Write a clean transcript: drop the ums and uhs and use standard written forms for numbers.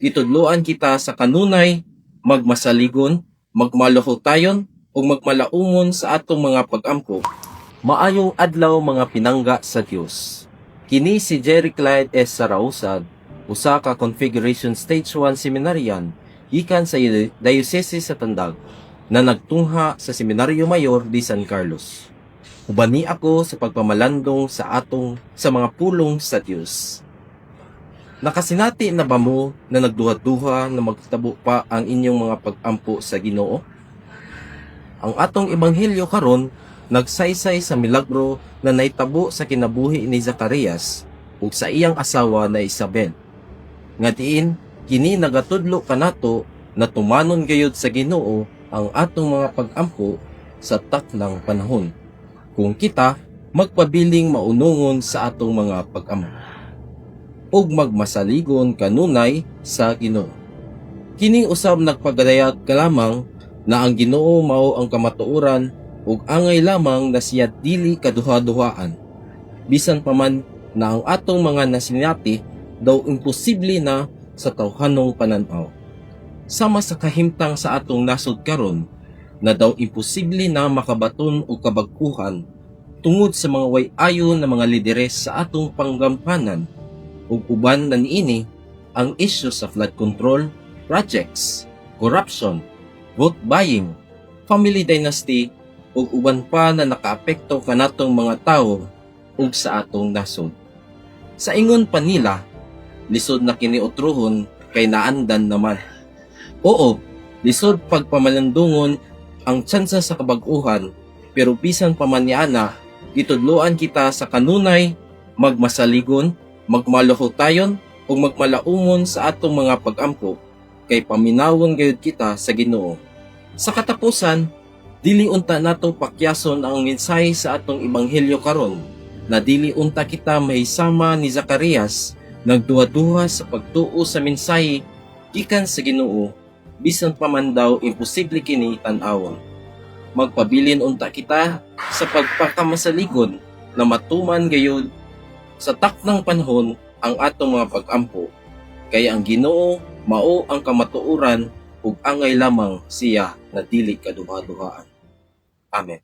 gitudloan kita sa kanunay, magmasaligon, magmaluhotayon, ug magmalaumon sa atong mga pag-ampo. Maayong adlaw mga pinangga sa Dios. Kini si Jerry Clyde S. Sarausad, usa ka Configuration Stage 1 Seminarian, gikan sa Diocese sa Tandag, na nagtungha sa Seminaryo Mayor di San Carlos. Ubani ako sa pagpamalandong sa mga pulong sa Dios. Nakasinati na ba mo na nagduha-duha na magtabo pa ang inyong mga pag-ampo sa Ginoo? Ang atong ebanghelyo karon nagsaysay sa milagro na naitabo sa kinabuhi ni Zacarias ug sa iyang asawa na Isabel. Nga diin, kini nagatudlo kanato na tumanon gayud sa Ginoo ang atong mga pag-ampo sa taknang panahon, kung kita magpabiling maunungon sa atong mga pag-ampo ug magmasaligon kanunay sa Ginoo. Kini usab nagpagadayag ka lamang na ang Ginoo mao ang kamatuoran ug angay lamang na siya dili kaduha-duhaan. Bisan pa man na ang atong mga nasinati daw imposible na sa tawhanong pananaw. Sama sa kahimtang sa atong nasod karon na daw imposible na makabaton og kabag-uhan tungod sa mga way-ayo na mga lideres sa atong panggampanan ug uban na niini ang issue sa flood control projects, corruption, vote buying, family dynasty ug uban pa na nakaapekto kanatong mga tawo ug sa atong nasod. Sa ingon pa nila, lisod na kini utrohon kay naandan naman. Oo, lisod pagpamalandungon ang tsansa sa kabag-uhan, pero bisan pa man niana, gitudloan kita sa kanunay, magmasaligon, magmaluhotayon ug magmalaumon sa atong mga pag-ampo, kay paminawon gayud kita sa Ginoo. Sa katapusan, dili unta nato pakyason ang mensahe sa atong ebanghelyo karon, na dili unta kita mahisama ni Zacarias nagduha-duha sa pagtuo sa mensahe gikan sa Ginoo, bisan pa man daw imposible kini tan-awon. Magpabilin unta kita sa pagpakamasaligon na matuman gayud sa taknang panahon ang atong mga pag-ampo, kay ang Ginoo mao ang kamatuoran ug angay lamang siya na dili kaduha-duhaan. Amen.